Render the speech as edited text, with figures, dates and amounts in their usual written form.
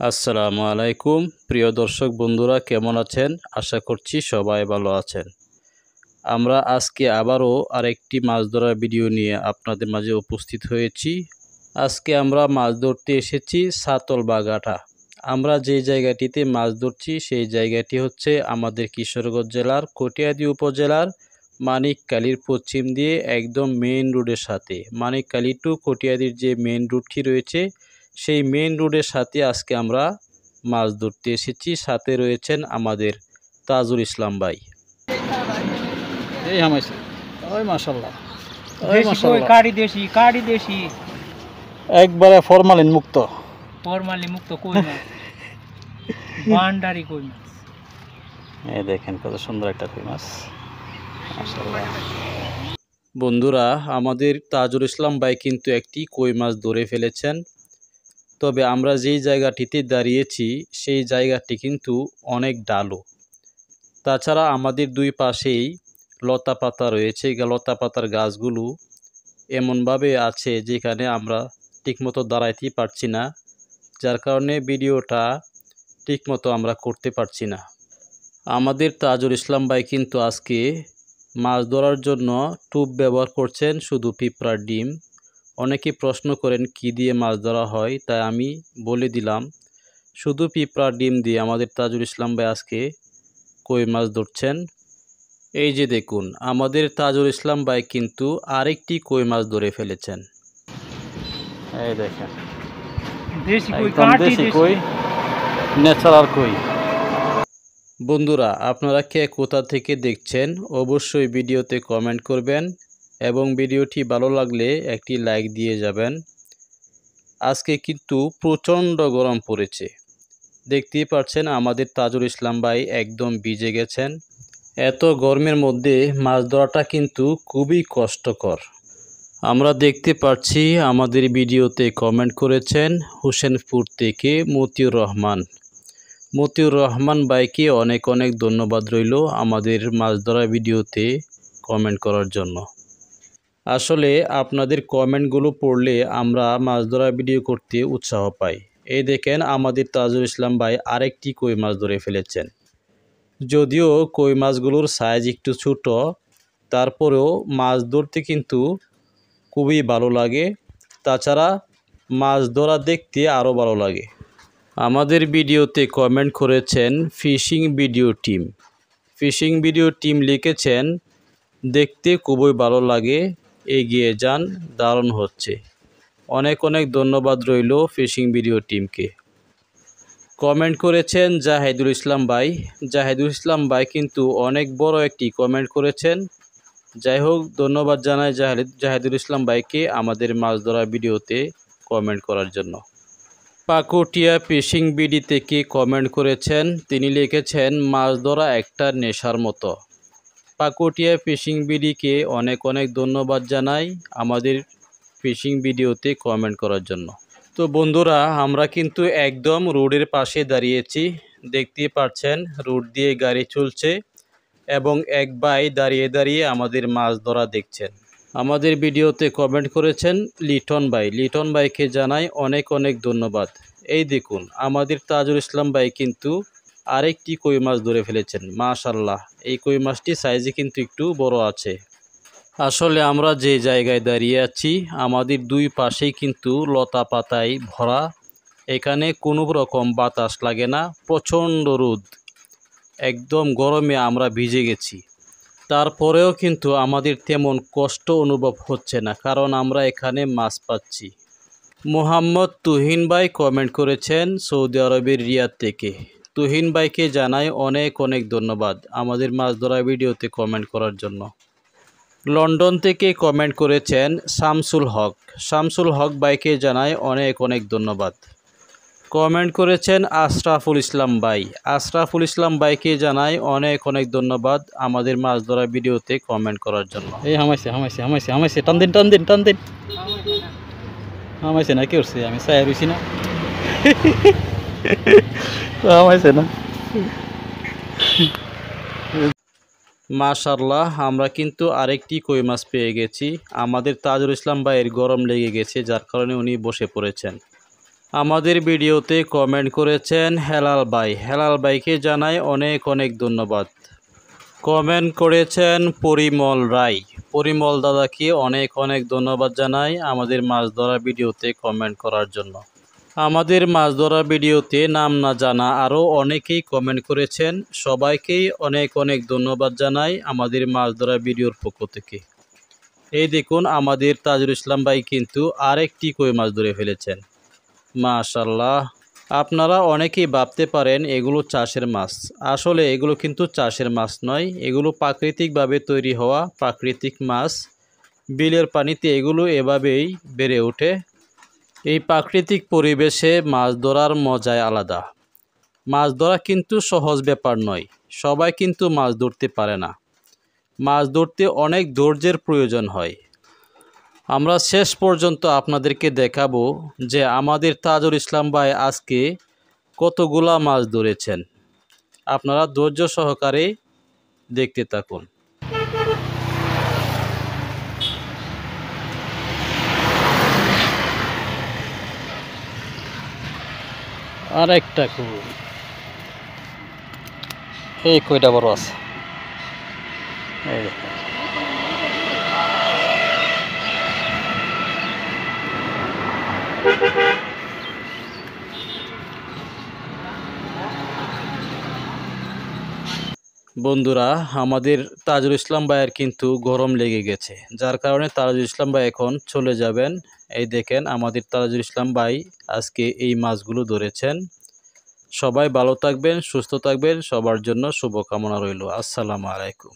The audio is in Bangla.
আসসালামু আলাইকুম প্রিয় দর্শক বন্ধুরা, কেমন আছেন? আশা করছি সবাই ভালো আছেন। আমরা আজকে আবারও আরেকটি মাছ ধরার ভিডিও নিয়ে আপনাদের মাঝে উপস্থিত হয়েছি। আজকে আমরা মাছ ধরতে এসেছি সাতল বা গাঠা। আমরা যে জায়গাটিতে মাছ ধরছি সেই জায়গাটি হচ্ছে আমাদের কিশোরগঞ্জ জেলার কটিয়াদী উপজেলার মানিককালীর পশ্চিম দিয়ে একদম মেইন রোডের সাথে, মানিককালী টু কটিয়াদীর যে মেইন রোডটি রয়েছে সেই মেইন রোডের সাথে আজকে আমরা মাছ ধরতে এসেছি। সাথে রয়েছেন আমাদের তাজুল ইসলাম ভাই। এই হামাইছে ওই মাশাআল্লাহ, ওই দেশি কই, মাশাআল্লাহ, কাড়ি দেশি একবারে ফরমালিন মুক্ত। ফরমালি মুক্ত কই মাছ ভান্ডারি কই মাছ। এই দেখেন কত সুন্দর একটা কই মাছ, মাশাআল্লাহ। বন্ধুরা, আমাদের তাজুল ইসলাম ভাই কিন্তু একটি কই মাছ ধরে ফেলেছেন। তবে আমরা যেই জায়গাটিতে দাঁড়িয়েছি সেই জায়গাটি কিন্তু অনেক ঢালু। তাছাড়া আমাদের দুই পাশেই লতা পাতা রয়েছে। লতা পাতার গাছগুলো এমনভাবে আছে যেখানে আমরা ঠিকমতো দাঁড়াইতেই পারছি না, যার কারণে ভিডিওটা ঠিকমতো আমরা করতে পারছি না। আমাদের তাজুল ইসলাম ভাই কিন্তু আজকে মাছ ধরার জন্য টোপ ব্যবহার করছেন শুধু পিঁপড়ার ডিম। অনেকে প্রশ্ন করেন কি দিয়ে মাছ ধরা হয়, তাই আমি বলে দিলাম শুধু পিঁপড়ার ডিম দিয়ে আমাদের তাজুল ইসলাম ভাই আজকে কই মাছ ধরছেন। এই যে দেখুন, আমাদের তাজুল ইসলাম ভাই কিন্তু আরেকটি কই মাছ ধরে ফেলেছেন। এই দেখেন দেশি কই, একদম কাটি দেশি দেশি কই, ন্যাচারাল কই। বন্ধুরা, আপনারা কে কোথা থেকে দেখছেন অবশ্যই ভিডিওতে কমেন্ট করবেন এবং ভিডিওটি ভালো লাগলে একটি লাইক দিয়ে যাবেন। আজকে কিন্তু প্রচণ্ড গরম পড়েছে, দেখতেই পাচ্ছেন আমাদের তাজুল ইসলাম ভাই একদম ভিজে গেছেন। এত গরমের মধ্যে মাছ ধরাটা কিন্তু খুবই কষ্টকর। আমরা দেখতে পাচ্ছি আমাদের ভিডিওতে কমেন্ট করেছেন হোসেনপুর থেকে মতিউর রহমান। মতিউর রহমান ভাইকে অনেক অনেক ধন্যবাদ রইল আমাদের মাছ ধরা ভিডিওতে কমেন্ট করার জন্য। আসলে আপনাদের কমেন্টগুলো পড়লে আমরা মাছ ধরা ভিডিও করতে উৎসাহ পাই। এই দেখেন আমাদের তাজুল ইসলাম ভাই আরেকটি কই মাছ ধরে ফেলেছেন। যদিও কই মাছগুলোর সাইজ একটু ছোট, তারপরেও মাছ ধরতে কিন্তু খুবই ভালো লাগে। তাছাড়া মাছ ধরা দেখতে আরও ভালো লাগে। আমাদের ভিডিওতে কমেন্ট করেছেন fishing video team. Fishing video team লিখেছেন দেখতে খুবই ভালো লাগে, এগিয়ে যান, দারুণ হচ্ছে। অনেক অনেক ধন্যবাদ রইল ফিশিং ভিডিও টিমকে। কমেন্ট করেছেন জাহিদুল ইসলাম ভাই। জাহিদুল ইসলাম ভাই কিন্তু অনেক বড় একটি কমেন্ট করেছেন। যাই হোক, ধন্যবাদ জানাই জাহিদুল ইসলাম ভাইকে আমাদের মাছ ধরা ভিডিওতে কমেন্ট করার জন্য। পাকুটিয়া ফিশিং বিডি থেকে কমেন্ট করেছেন, তিনি লিখেছেন মাছ ধরা একটা নেশার মতো। পাকুটিয়া ফিশিং বিডিকে অনেক অনেক ধন্যবাদ জানাই আমাদের ফিশিং ভিডিওতে কমেন্ট করার জন্য। তো বন্ধুরা, আমরা কিন্তু একদম রোডের পাশে দাঁড়িয়েছি, দেখতেই পাচ্ছেন রোড দিয়ে গাড়ি চলছে এবং এক ভাই দাঁড়িয়ে দাঁড়িয়ে আমাদের মাছ ধরা দেখছেন। আমাদের ভিডিওতে কমেন্ট করেছেন লিটন ভাই। লিটন ভাইকে জানাই অনেক অনেক ধন্যবাদ। এই দেখুন আমাদের তাজুল ইসলাম ভাই কিন্তু আরেকটি কই মাছ ধরে ফেলেছেন। মাশাআল্লাহ, এই কই মাছটি সাইজে কিন্তু একটু বড় আছে। আসলে আমরা যে জায়গায় দাঁড়িয়ে আছি আমাদের দুই পাশেই কিন্তু লতা পাতায় ভরা। এখানে কোনো রকম বাতাস লাগে না, প্রচণ্ড রোদ, একদম গরমে আমরা ভিজে গেছি। তারপরেও কিন্তু আমাদের তেমন কষ্ট অনুভব হচ্ছে না, কারণ আমরা এখানে মাছ পাচ্ছি। মোহাম্মদ তুহিন ভাই কমেন্ট করেছেন সৌদি আরবের রিয়াদ থেকে। তুহিন ভাইকে জানাই অনেক অনেক ধন্যবাদ আমাদের মাছ ধরা ভিডিওতে কমেন্ট করার জন্য। লন্ডন থেকে কমেন্ট করেছেন শামসুল হক। শামসুল হক ভাইকে জানাই অনেক অনেক ধন্যবাদ। কমেন্ট করেছেন আশরাফুল ইসলাম ভাই। আশরাফুল ইসলাম ভাইকে জানাই অনেক অনেক ধন্যবাদ আমাদের মাছ ধরা ভিডিওতে কমেন্ট করার জন্য। এই হামাইছে হামাইছে হামাইছে হামাইছে, টান দিন টান দিন টান দিন। হামাইছে না, কি করছে? আমি চাই রইছি না, হামাইছে না। মাশাআল্লাহ, আমরা কিন্তু আরেকটি কই মাছ পেয়ে গেছি। আমাদের তাজুল ইসলাম ভাইয়ের গরম লেগে গেছে, যার কারণে উনি বসে পড়েছেন। আমাদের ভিডিওতে কমেন্ট করেছেন হেলাল ভাই। হেলাল ভাইকে জানাই অনেক অনেক ধন্যবাদ। কমেন্ট করেছেন পরিমল রায়। পরিমল দাদাকে অনেক অনেক ধন্যবাদ জানাই আমাদের মাছ ধরা ভিডিওতে কমেন্ট করার জন্য। আমাদের মাছ ধরা ভিডিওতে নাম না জানা আরও অনেকেই কমেন্ট করেছেন। সবাইকেই অনেক অনেক ধন্যবাদ জানাই আমাদের মাছ ধরা ভিডিওর পক্ষ থেকে। এই দেখুন আমাদের তাজুল ইসলাম ভাই কিন্তু আরেকটি কই মাছ ধরে ফেলেছেন। মাশাআল্লাহ। আপনারা অনেকেই ভাবতে পারেন এগুলো চাষের মাছ। আসলে এগুলো কিন্তু চাষের মাছ নয়, এগুলো প্রাকৃতিকভাবে তৈরি হওয়া প্রাকৃতিক মাছ। বিলের পানিতে এগুলো এভাবেই বেড়ে ওঠে। এই প্রাকৃতিক পরিবেশে মাছ ধরার মজাই আলাদা। মাছ ধরা কিন্তু সহজ ব্যাপার নয়, সবাই কিন্তু মাছ ধরতে পারে না। মাছ ধরতে অনেক ধৈর্যের প্রয়োজন হয়। আমরা শেষ পর্যন্ত আপনাদেরকে দেখাবো যে আমাদের তাজুল ইসলাম ভাই আজকে কতগুলা মাছ ধরেছেন। আপনারা ধৈর্য সহকারে দেখতে থাকুন। আর একটা কই, এই কইটা বড় আছে। এই দেখুন। বন্ধুরা, আমাদের তাজুল ইসলাম ভাইয়ের কিন্তু গরম লেগে গেছে, যার কারণে তাজুল ইসলাম ভাই এখন চলে যাবেন। এই দেখেন আমাদের তাজুল ইসলাম ভাই আজকে এই মাছগুলো ধরেছেন। সবাই ভালো থাকবেন, সুস্থ থাকবেন, সবার জন্য শুভকামনা রইল। আসসালামু আলাইকুম।